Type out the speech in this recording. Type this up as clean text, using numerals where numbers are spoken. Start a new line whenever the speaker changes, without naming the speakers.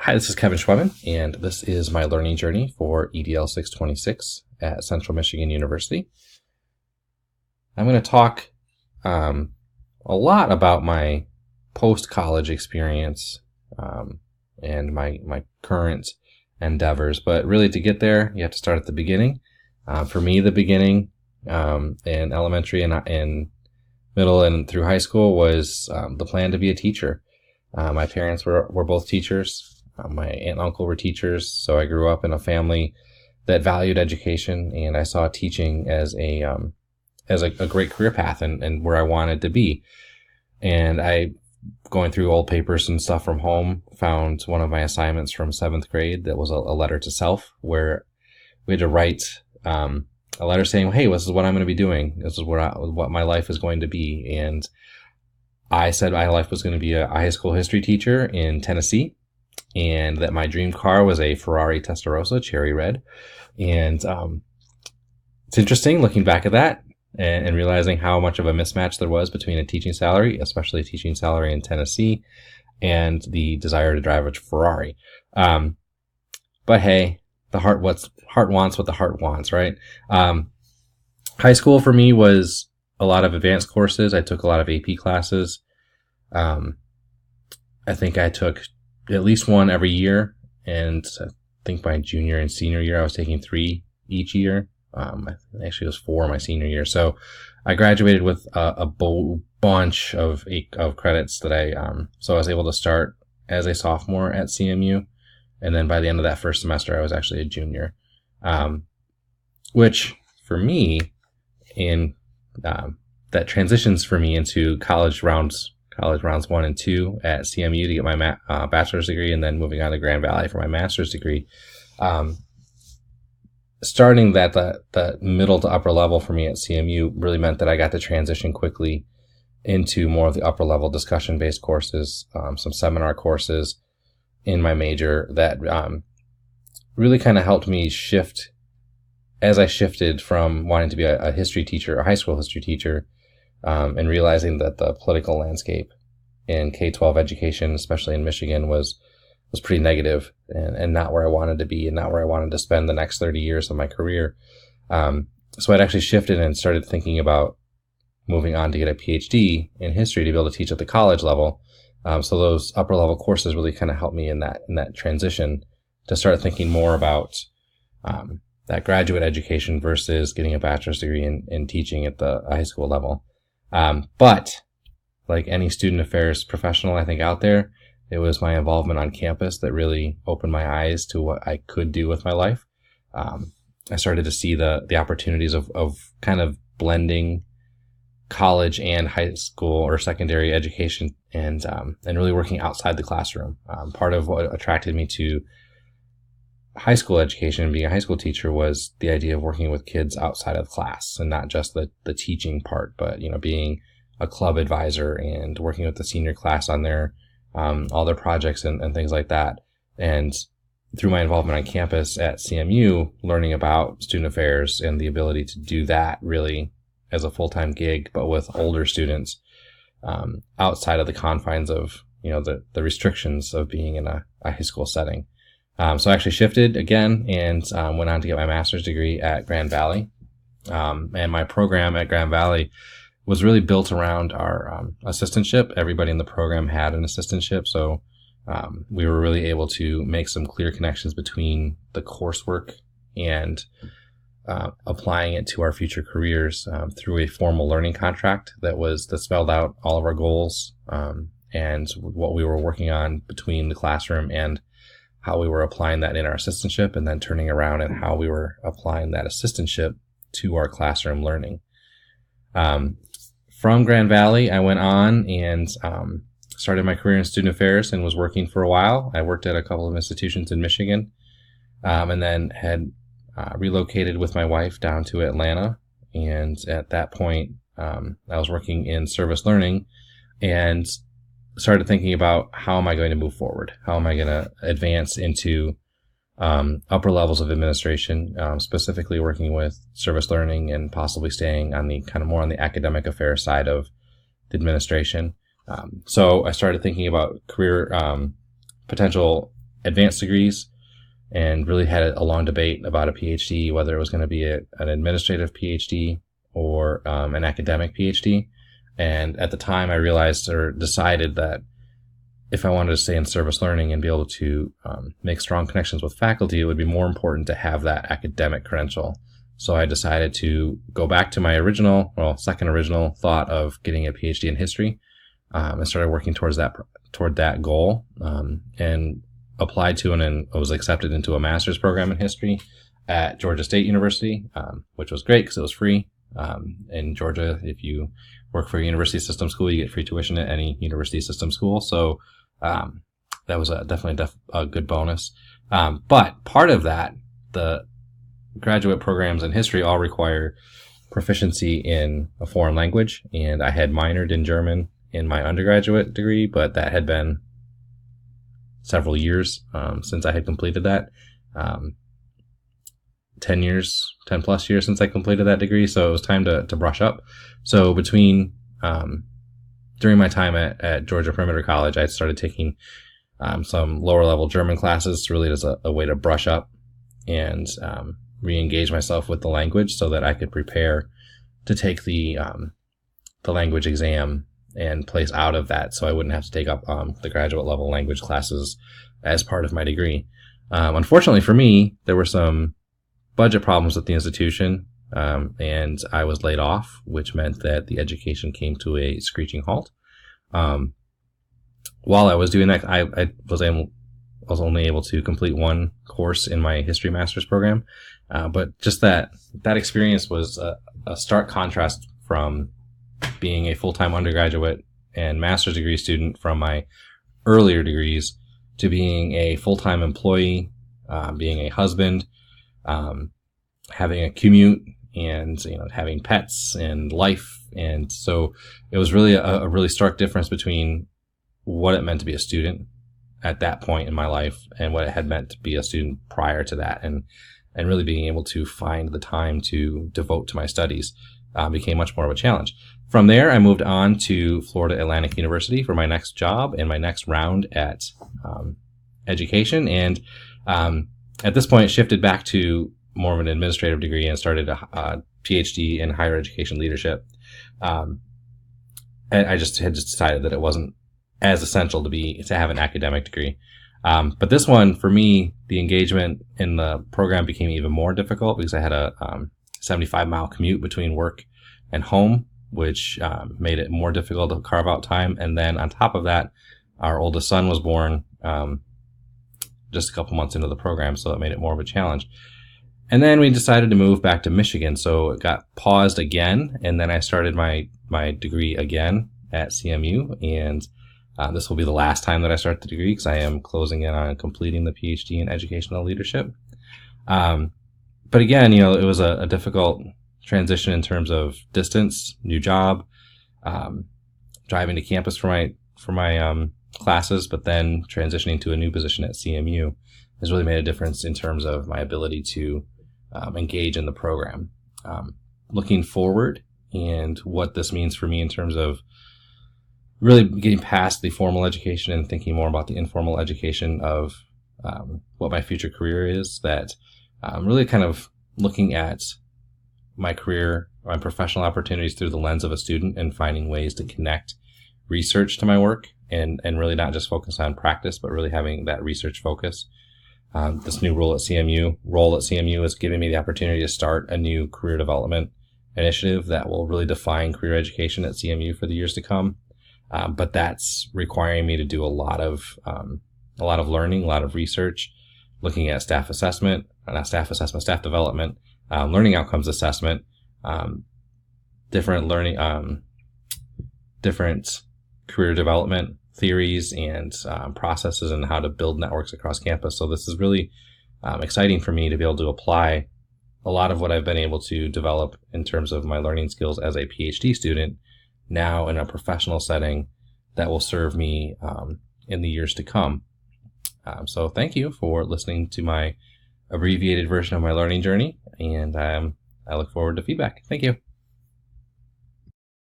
Hi, this is Kevin Schweman, and this is my learning journey for EDL 626 at Central Michigan University. I'm going to talk a lot about my post-college experience and my current endeavors, but really to get there, you have to start at the beginning. For me, the beginning in elementary and middle and through high school was the plan to be a teacher. My parents were both teachers. My aunt and uncle were teachers, so I grew up in a family that valued education, and I saw teaching as a great career path and where I wanted to be. And I, going through old papers and stuff from home, found one of my assignments from 7th grade that was a letter to self, where we had to write a letter saying, "Hey, this is what I'm going to be doing. This is what my life is going to be." And I said my life was going to be a high school history teacher in Tennessee, and that my dream car was a Ferrari Testarossa Cherry Red. And it's interesting looking back at that and realizing how much of a mismatch there was between a teaching salary, especially a teaching salary in Tennessee, and the desire to drive a Ferrari. But hey, the heart wants what the heart wants, right? High school for me was a lot of advanced courses. I took a lot of AP classes. I think I took at least one every year, and I think my junior and senior year I was taking 3 each year. Actually, it was 4 my senior year. So I graduated with a bunch of credits that so I was able to start as a sophomore at CMU, and then by the end of that first semester, I was actually a junior, which for me, that transitions for me into college rounds 1 and 2 at CMU to get my bachelor's degree, and then moving on to Grand Valley for my master's degree. Starting that the middle to upper level for me at CMU really meant that I got to transition quickly into more of the upper level discussion based courses, some seminar courses in my major that really kind of helped me shift as I shifted from wanting to be a history teacher, a high school history teacher, and realizing that the political landscape in K-12 education, especially in Michigan, was pretty negative and not where I wanted to be and not where I wanted to spend the next 30 years of my career. So I'd actually shifted and started thinking about moving on to get a PhD in history to be able to teach at the college level. So those upper level courses really kind of helped me in that transition to start thinking more about that graduate education versus getting a bachelor's degree in teaching at the high school level. But like any student affairs professional, I think out there, it was my involvement on campus that really opened my eyes to what I could do with my life. I started to see the opportunities of kind of blending college and high school or secondary education and really working outside the classroom. Part of what attracted me to high school education and being a high school teacher was the idea of working with kids outside of class, and not just the teaching part, but being a club advisor and working with the senior class on their all their projects and things like that. And through my involvement on campus at CMU, learning about student affairs and the ability to do that really as a full-time gig, but with older students outside of the confines of the restrictions of being in a high school setting. So I actually shifted again and went on to get my master's degree at Grand Valley. And my program at Grand Valley was really built around our assistantship. Everybody in the program had an assistantship. So we were really able to make some clear connections between the coursework and applying it to our future careers through a formal learning contract that spelled out all of our goals and what we were working on between the classroom and how we were applying that in our assistantship, and then turning around and how we were applying that assistantship to our classroom learning. From Grand Valley, I went on and started my career in student affairs and was working for a while. I worked at a couple of institutions in Michigan, and then had relocated with my wife down to Atlanta. And at that point, I was working in service learning and started thinking about how am I going to move forward? How am I going to advance into upper levels of administration, specifically working with service learning and possibly staying on the kind of more on the academic affairs side of the administration. So I started thinking about career potential advanced degrees, and really had a long debate about a PhD, whether it was going to be an administrative PhD or an academic PhD. And at the time, I realized or decided that if I wanted to stay in service learning and be able to make strong connections with faculty, it would be more important to have that academic credential. So I decided to go back to my second original thought of getting a PhD in history, and started working toward that goal, and applied to and was accepted into a master's program in history at Georgia State University, which was great because it was free. In Georgia, if you work for a university system school, you get free tuition at any university system school. So that was definitely a good bonus. But part of that, the graduate programs in history all require proficiency in a foreign language, and I had minored in German in my undergraduate degree, but that had been several years since I had completed that. 10 plus years since I completed that degree, so it was time to brush up. So during my time at Georgia Perimeter College, I started taking some lower level German classes, really as a way to brush up and re-engage myself with the language so that I could prepare to take the language exam and place out of that, so I wouldn't have to take up the graduate level language classes as part of my degree. Unfortunately for me, there were some budget problems at the institution, and I was laid off, which meant that the education came to a screeching halt. While I was doing that, I was only able to complete one course in my history master's program, but just that experience was a stark contrast from being a full-time undergraduate and master's degree student from my earlier degrees to being a full-time employee, being a husband, having a commute, and having pets and life. And so it was really a really stark difference between what it meant to be a student at that point in my life and what it had meant to be a student prior to that, and really being able to find the time to devote to my studies became much more of a challenge. From there, I moved on to Florida Atlantic University for my next job and my next round at education, and at this point shifted back to more of an administrative degree and started a PhD in higher education leadership. And I just had decided that it wasn't as essential to have an academic degree. But this one, for me, the engagement in the program became even more difficult because I had a 75-mile commute between work and home, which made it more difficult to carve out time. And then on top of that, our oldest son was born just a couple months into the program, so it made it more of a challenge. And then we decided to move back to Michigan, so it got paused again, and then I started my degree again at CMU, and this will be the last time that I start the degree because I am closing in on completing the PhD in educational leadership. But again, it was a difficult transition in terms of distance, new job, driving to campus for my classes, but then transitioning to a new position at CMU has really made a difference in terms of my ability to engage in the program. Looking forward and what this means for me in terms of really getting past the formal education and thinking more about the informal education of what my future career is, that really kind of looking at my career, my professional opportunities through the lens of a student and finding ways to connect research to my work and really not just focus on practice, but really having that research focus. This new role at CMU is giving me the opportunity to start a new career development initiative that will really define career education at CMU for the years to come. But that's requiring me to do a lot of learning, a lot of research, looking at staff development, learning outcomes assessment, different career development theories and processes, and how to build networks across campus. So this is really exciting for me to be able to apply a lot of what I've been able to develop in terms of my learning skills as a PhD student now in a professional setting that will serve me in the years to come. So thank you for listening to my abbreviated version of my learning journey, and I look forward to feedback. Thank you.